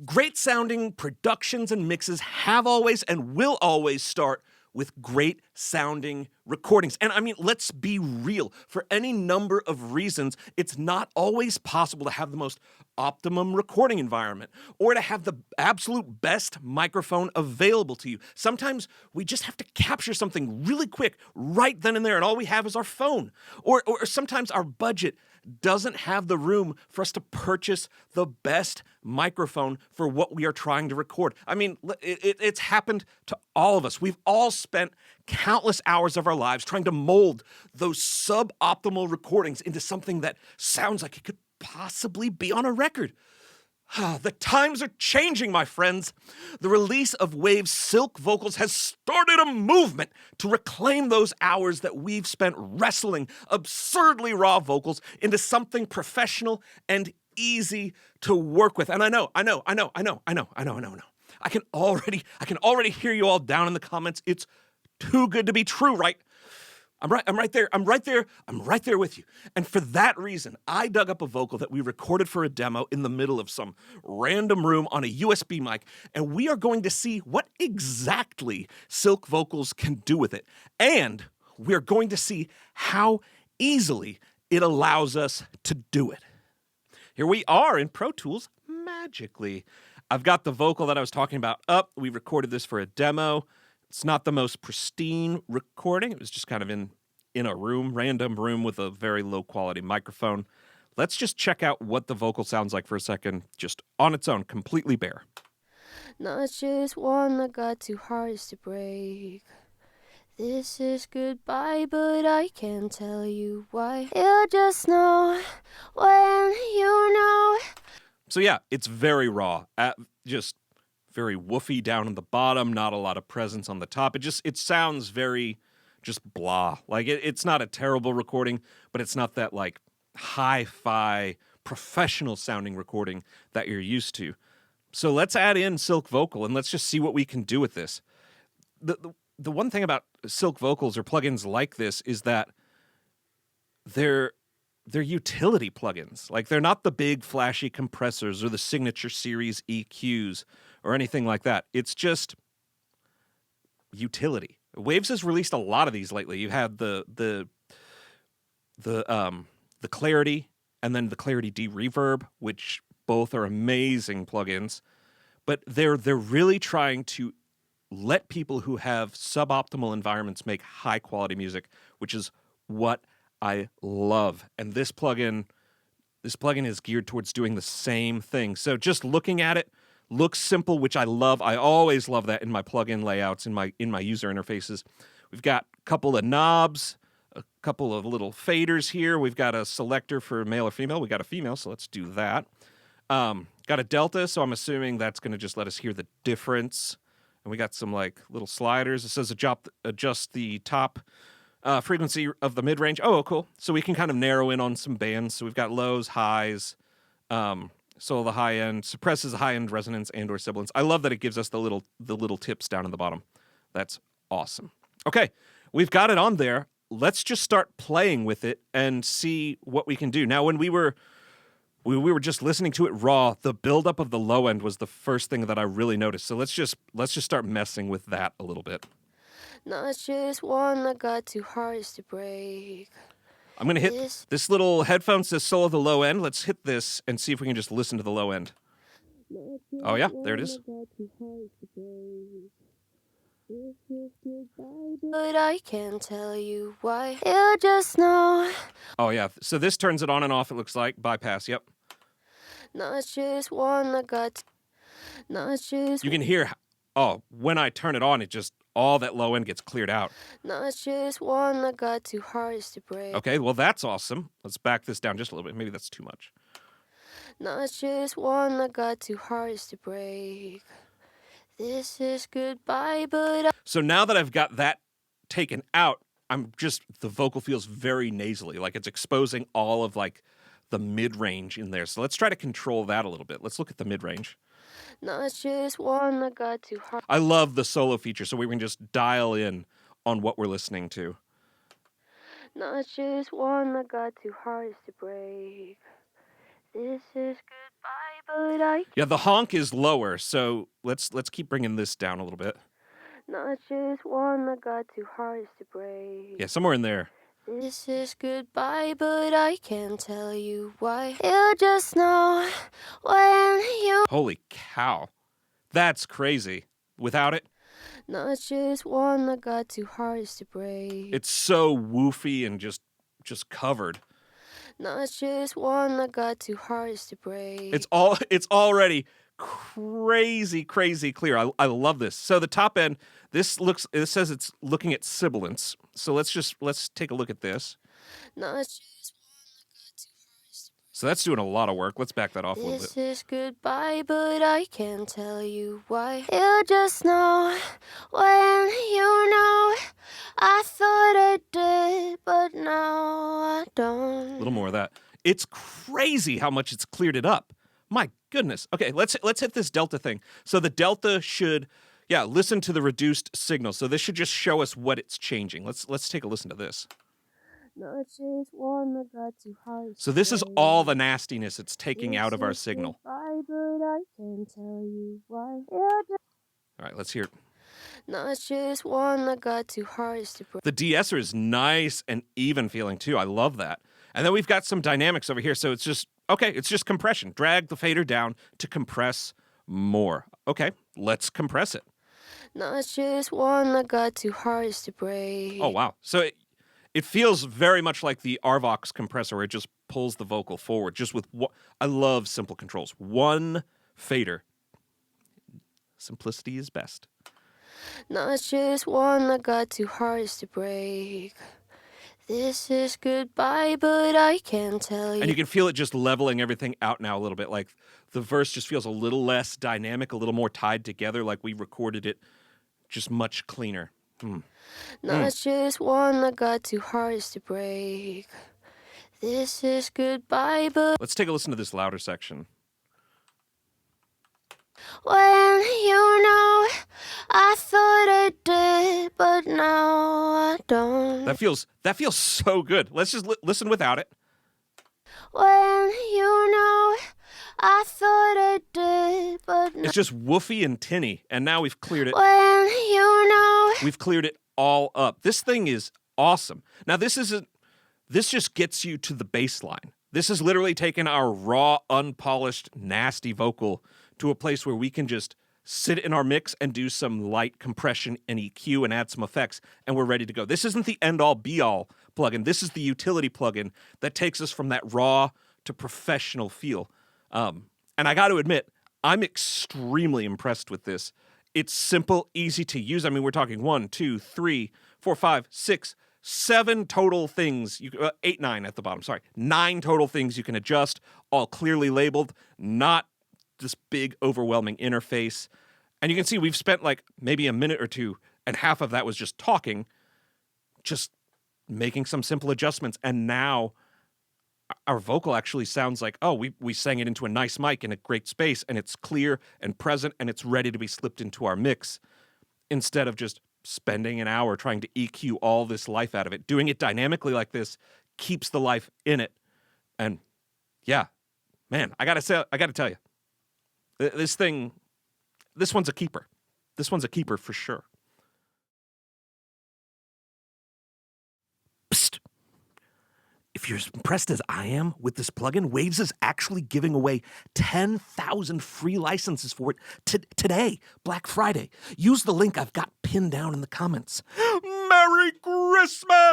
Great sounding productions and mixes have always and will always start with great sounding recordings. And I mean, let's be real. For any number of reasons, it's not always possible to have the most optimum recording environment or to have the absolute best microphone available to you. Sometimes we just have to capture something really quick right then and there, and all we have is our phone. Or sometimes our budget doesn't have the room for us to purchase the best microphone for what we are trying to record. I mean, it's happened to all of us. We've all spent countless hours of our lives trying to mold those suboptimal recordings into something that sounds like it could possibly be on a record. The times are changing, my friends. The release of Wave's Silk vocals has started a movement to reclaim those hours that we've spent wrestling absurdly raw vocals into something professional and easy to work with. And I know. I can already hear you all down in the comments. It's too good to be true, right? I'm right there with you. And for that reason, I dug up a vocal that we recorded for a demo in the middle of some random room on a USB mic, and we are going to see what exactly Silk Vocals can do with it. And we're going to see how easily it allows us to do it. Here we are in Pro Tools magically. I've got the vocal that I was talking about up. We recorded this for a demo. It's not the most pristine recording. It was just kind of in a random room with a very low quality microphone. Let's just check out what the vocal sounds like for a second, just on its own, completely bare. Not just one that got two hearts to break. This is goodbye, but I can't tell you why. You just know when you know. So yeah, it's very raw, just very woofy down in the bottom, not a lot of presence on the top. It sounds very just blah. Like it's not a terrible recording, but it's not that like hi-fi professional sounding recording that you're used to. So let's add in Silk Vocal and let's just see what we can do with this. The one thing about Silk Vocals or plugins like this is that they're utility plugins. Like they're not the big flashy compressors or the signature series EQs or anything like that. It's just utility. Waves has released a lot of these lately. You had the Clarity and then the Clarity D Reverb, which both are amazing plugins. But they're really trying to let people who have suboptimal environments make high quality music, which is what I love. And this plugin is geared towards doing the same thing. So just looking at it, looks simple, which I love. I always love that in my plugin layouts, in my user interfaces. We've got a couple of knobs, a couple of little faders here. We've got a selector for male or female. We got a female, so let's do that. Got a delta, so I'm assuming that's going to just let us hear the difference. And we got some like little sliders. It says adjust the top frequency of the mid-range. Oh, cool. So we can kind of narrow in on some bands. So we've got lows, highs. So the high end suppresses the high end resonance and or sibilance. I love that it gives us the little tips down in the bottom. That's awesome. Okay, we've got it on there. Let's just start playing with it and see what we can do. Now, when we were just listening to it raw, the buildup of the low end was the first thing that I really noticed. So let's just start messing with that a little bit. Not just one that got two hearts to break. I'm going to hit this little headphone says solo the low end. Let's hit this and see if we can just listen to the low end. Oh, yeah, there it is. But I can't tell you why. You just know. Oh, yeah. So this turns it on and off, it looks like. Bypass, yep. Not just one that got... Not just... You can hear... Oh, when I turn it on, it just... All that low end gets cleared out. Not just one that got two hearts to break. Okay, well, that's awesome. Let's back this down just a little bit. Maybe that's too much. Not just one that got two hearts to break. This is goodbye, but... So now that I've got that taken out, the vocal feels very nasally. Like it's exposing all of like the mid-range in there. So let's try to control that a little bit. Let's look at the mid-range. Not just one that got two hearts. I love the solo feature, so we can just dial in on what we're listening to. Not just one that got two hearts to break. This is goodbye, but I Yeah, the honk is lower, so let's keep bringing this down a little bit. not just one that got two hearts to break. Yeah, somewhere in there. This is goodbye, but I can't tell you why. You just know when you. Holy cow. That's crazy. Without it, Not just one that got two hearts to break. it's so woofy and just covered. Not just one that got two hearts to break. It's already crazy clear. I love this. So the top end, it says it's looking at sibilance. So let's take a look at this. Not just So that's doing a lot of work. Let's back that off a little this bit. is goodbye, but I can't tell you why. You just know when you know. I thought I did, but now I don't. A little more of that. It's crazy how much it's cleared it up. My goodness. Okay, let's hit this delta thing. So the delta should, listen to the reduced signal. So this should just show us what it's changing. Let's take a listen to this. Not just one that got two hearts. So this is all the nastiness it's taking out of our signal. Goodbye, but I can't tell you why. All right, let's hear it. Not just one that got two hearts to break. The de-esser is nice and even feeling too. I love that. And then we've got some dynamics over here. So it's just compression. Drag the fader down to compress more. Okay, let's compress it. Not just one that got two hearts to break. Oh, wow. So it feels very much like the Arvox compressor where it just pulls the vocal forward just with I love simple controls. One fader. Simplicity is best. Not just one that got two hearts to break. This is goodbye, but I can't tell you. And you can feel it just leveling everything out now a little bit. Like the verse just feels a little less dynamic, a little more tied together, like we recorded it just much cleaner. Not just one that got two hearts to break. This is goodbye, but Let's take a listen to this louder section. when you know, I thought I did, but now I don't. That feels so good. Let's just listen without it. When you know, I thought I did, but It's just woofy and tinny, and now we've cleared it. when you know. We've cleared it all up. This thing is awesome. Now this just gets you to the bass line. This has literally taken our raw, unpolished, nasty vocal to a place where we can just sit in our mix and do some light compression and EQ and add some effects, and we're ready to go. This isn't the end-all, be-all plugin. This is the utility plugin that takes us from that raw to professional feel. And I got to admit, I'm extremely impressed with this. It's simple, easy to use. I mean, we're talking 1, 2, 3, 4, 5, 6, 7 total things. 8, 9 at the bottom. Sorry, 9 total things you can adjust, all clearly labeled, not this big, overwhelming interface. And you can see we've spent like maybe a minute or two, and half of that was just talking, just making some simple adjustments. And now our vocal actually sounds like, oh, we sang it into a nice mic in a great space, and it's clear and present, and it's ready to be slipped into our mix, instead of just spending an hour trying to EQ all this life out of it. Doing it dynamically like this keeps the life in it. And yeah, man, I gotta tell you, this one's a keeper. This one's a keeper for sure. Psst. If you're as impressed as I am with this plugin, Waves is actually giving away 10,000 free licenses for it today, Black Friday. Use the link I've got pinned down in the comments. Merry Christmas!